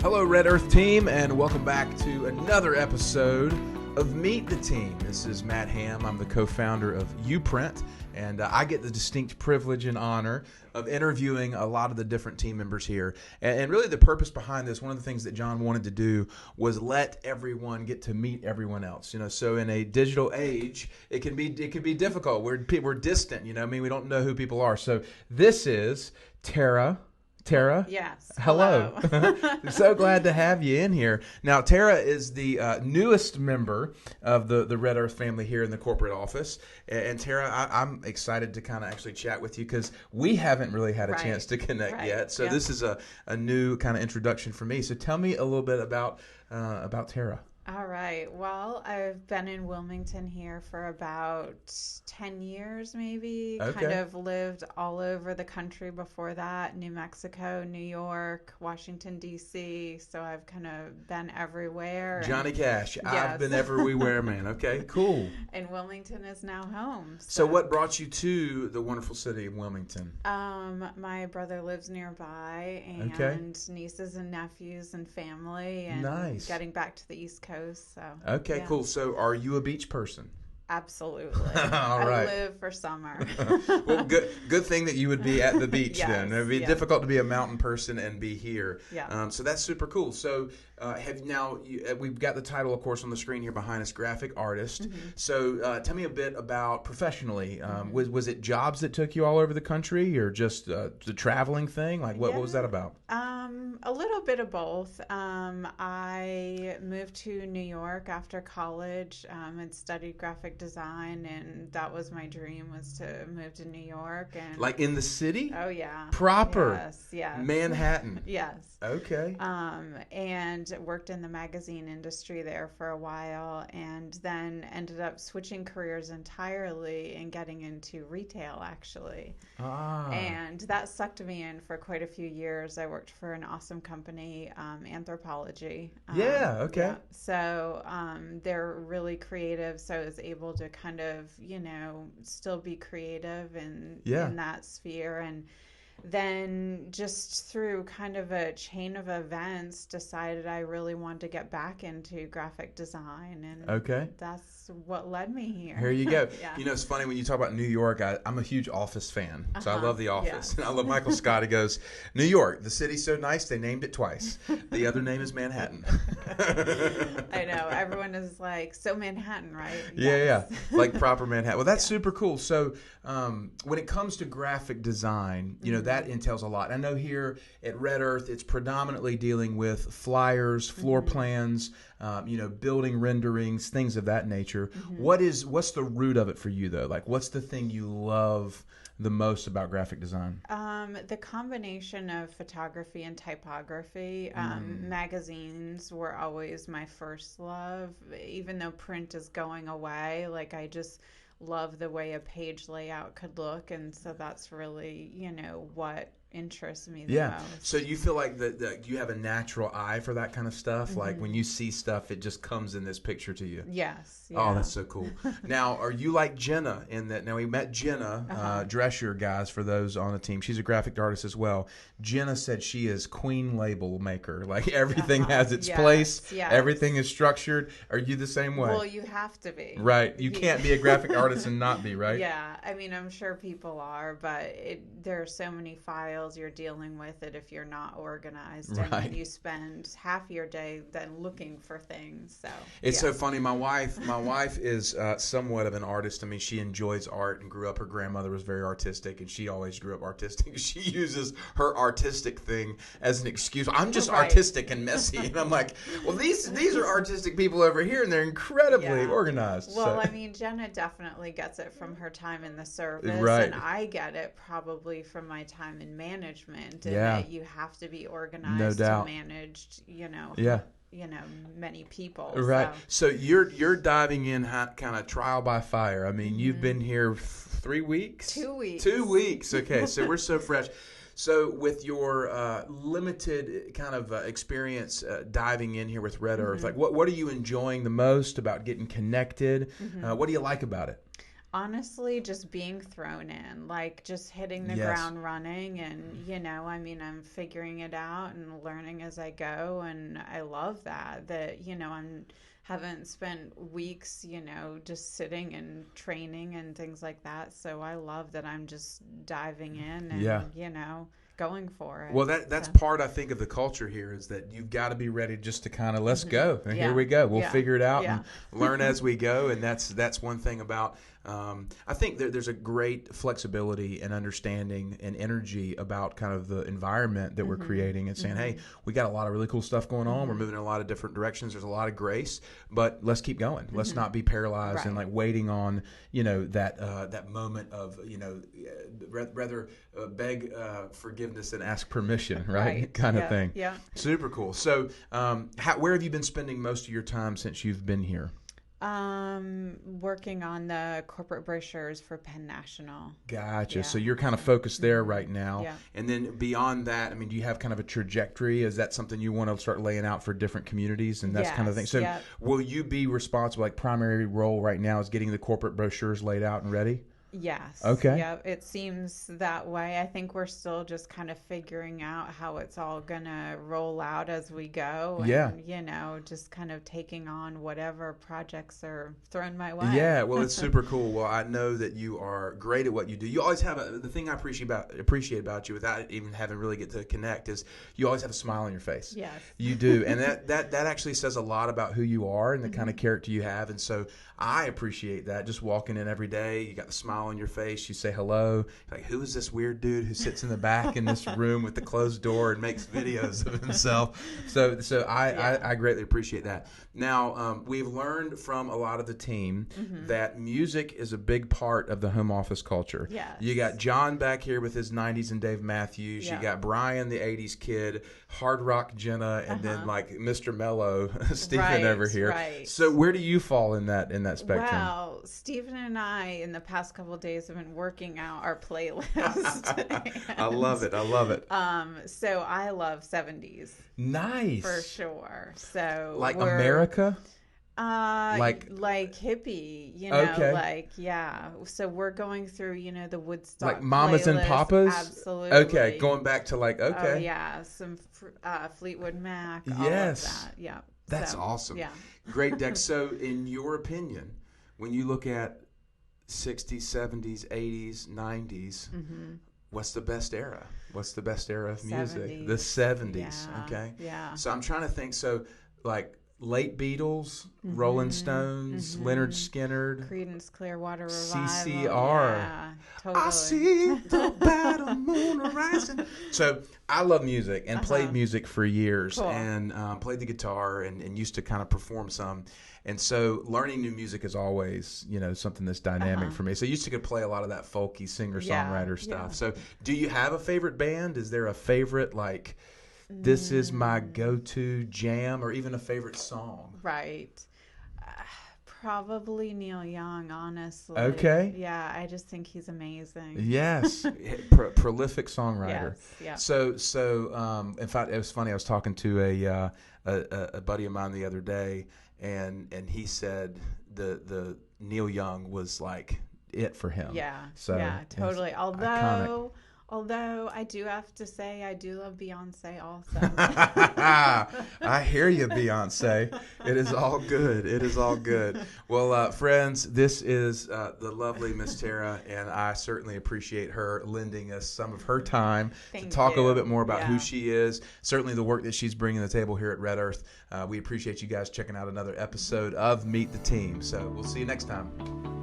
Hello, Red Earth team, and welcome back to another episode of Meet the Team. This is Matt Ham. I'm the co-founder of Uprint, and I get the distinct privilege and honor of interviewing a lot of the different team members here. And really the purpose behind this, one of the things that John wanted to do was let everyone get to meet everyone else. You know, so in a digital age, it can be difficult. We're distant, you know, I mean, we don't know who people are. So this is Tara. Yes. Hello. So glad to have you in here. Now, Tara is the newest member of the Red Earth family here in the corporate office. And Tara, I'm excited to kind of actually chat with you because we haven't really had a chance to connect yet. So this is a new kind of introduction for me. So tell me a little bit about Tara. All right. Well, I've been in Wilmington here for about 10 years, maybe. Okay. Kind of lived all over the country before that. New Mexico, New York, Washington, D.C. So I've kind of been everywhere. Johnny Cash. Yes. I've been everywhere, man. Okay, cool. And Wilmington is now home. So what brought you to the wonderful city of Wilmington? My brother lives nearby, and nieces and nephews and family, and nice. Getting back to the East Coast. So okay, cool. So are you a beach person? Absolutely. All right. I live for summer. Well, good thing that you would be at the beach Yes, then. It would be difficult to be a mountain person and be here. Yeah. So that's super cool. So we've got the title, of course, on the screen here behind us, graphic artist. Mm-hmm. So tell me a bit about professionally. Was it jobs that took you all over the country or just the traveling thing? Like what was that about? A little bit of both. I moved to New York after college and studied graphic design, and that was my dream, was to move to New York. And like in the city? Oh yeah. Proper. Yes. Manhattan. Yes. Okay. And worked in the magazine industry there for a while, and then ended up switching careers entirely and getting into retail, actually. And that sucked me in for quite a few years. I worked for an awesome company, Anthropology. Okay. Yeah. So they're really creative, so I was able to kind of, still be creative in that sphere. And then just through kind of a chain of events, decided I really wanted to get back into graphic design, and that's what led me here. Here you go. Yeah. You know, it's funny when you talk about New York, I'm a huge Office fan, so I love The Office. Yes. And I love Michael Scott. He goes, New York, the city's so nice, they named it twice. The other name is Manhattan. I know. Everyone is like, so Manhattan, right? Yeah. Like proper Manhattan. Well, that's super cool. So when it comes to graphic design, you know, that entails a lot. I know here at Red Earth, it's predominantly dealing with flyers, floor plans, building renderings, things of that nature. What's the root of it for you, though? Like, what's the thing you love the most about graphic design? The combination of photography and typography. Magazines were always my first love, even though print is going away. Like, I just love the way a page layout could look, and so that's really, what interests me the most. So you feel like that you have a natural eye for that kind of stuff? Like when you see stuff, it just comes in this picture to you? Yes. Yeah. Oh, that's so cool. Now, are you like Jenna in that? Now, we met Jenna, Drescher, guys, for those on the team. She's a graphic artist as well. Jenna said she is queen label maker. Like everything has its place. Yes. Everything is structured. Are you the same way? Well, you have to be. Right. You can't be a graphic artist and not be, right? Yeah. I mean, I'm sure people are, but there are so many files you're dealing with it if you're not organized. Right. And you spend half your day then looking for things. So it's so funny. My wife is somewhat of an artist. I mean, she enjoys art and grew up. Her grandmother was very artistic, and she always grew up artistic. She uses her artistic thing as an excuse. I'm just artistic and messy, and I'm like, well, these are artistic people over here, and they're incredibly organized. Well, I mean, Jenna definitely gets it from her time in the service, right. And I get it probably from my time in management. And that you have to be organized, no doubt. To manage, many people. Right. So you're diving in kind of trial by fire. I mean, you've been here 3 weeks? 2 weeks. 2 weeks. Okay. So we're so fresh. So with your limited kind of experience diving in here with Red Earth, like what are you enjoying the most about getting connected? What do you like about it? Honestly, just being thrown in, like just hitting the ground running. And, I mean, I'm figuring it out and learning as I go. And I love that, I'm haven't spent weeks, just sitting and training and things like that. So I love that I'm just diving in and, going for it. Well, that's part, I think, of the culture here is that you've got to be ready just to kind of let's go. And here we go. We'll figure it out and learn as we go. And that's one thing about I think there's a great flexibility and understanding and energy about kind of the environment that we're creating and saying, hey, we got a lot of really cool stuff going on. We're moving in a lot of different directions. There's a lot of grace, but let's keep going. Let's not be paralyzed and like waiting on, that moment of, rather beg forgiveness than ask permission, right? Kind of thing. Yeah. Super cool. So where have you been spending most of your time since you've been here? Working on the corporate brochures for Penn National. Gotcha. So you're kind of focused there right now. Yeah. And then beyond that, I mean, do you have kind of a trajectory? Is that something you want to start laying out for different communities and that kind of thing? So will you be responsible, like primary role right now is getting the corporate brochures laid out and ready? Yes. Okay. Yeah, it seems that way. I think we're still just kind of figuring out how it's all going to roll out as we go. And, just kind of taking on whatever projects are thrown my way. Yeah, well, it's super cool. Well, I know that you are great at what you do. You always have the thing I appreciate about you without even having really get to connect is you always have a smile on your face. Yes. You do. And that actually says a lot about who you are and the kind of character you have. And so I appreciate that. Just walking in every day, you got the smile on your face, you say hello, like, who is this weird dude who sits in the back in this room with the closed door and makes videos of himself? So I greatly appreciate that. Now, we've learned from a lot of the team that music is a big part of the home office culture. Yes. You got John back here with his 90s and Dave Matthews. You got Brian, the 80s kid, hard rock Jenna, and then like Mr. Mellow, Stephen over here. Right. So where do you fall in that spectrum? Well, Stephen and I in the past couple of days have been working out our playlist. I love it. So I love 70s. Nice. For sure. So like America? Like hippie, So we're going through, the Woodstock like Mamas playlist. and Papas? Absolutely. Okay, going back to like, okay. Oh, yeah, some Fleetwood Mac, yes. all of that. Yeah. That's awesome. Yeah. Great, Dex. So in your opinion, when you look at 60s, 70s, 80s, 90s, what's the best era? What's the best era of music? 70s. The 70s, Yeah. okay? Yeah. So I'm trying to think, so like late Beatles, Rolling Stones, Leonard Skinner, Creedence Clearwater Revival. CCR. Yeah, totally. I see the battle moon rising. So I love music and played music for years and played the guitar and used to kind of perform some. And so learning new music is always, something that's dynamic for me. So I used to play a lot of that folky singer-songwriter stuff. So do you have a favorite band? Is there a favorite, like, this is my go-to jam or even a favorite song? Right. Probably Neil Young, honestly. Okay. Yeah, I just think he's amazing. Yes. Prolific songwriter. Yes. Yeah. So in fact, it was funny. I was talking to a buddy of mine the other day, and he said the Neil Young was like it for him. Yeah. So yeah, totally. Iconic. Although I do have to say I do love Beyonce also. I hear you, Beyonce. It is all good. It is all good. Well, friends, this is the lovely Miss Tara, and I certainly appreciate her lending us some of her time to talk a little bit more about who she is, certainly the work that she's bringing to the table here at Red Earth. We appreciate you guys checking out another episode of Meet the Team. So we'll see you next time.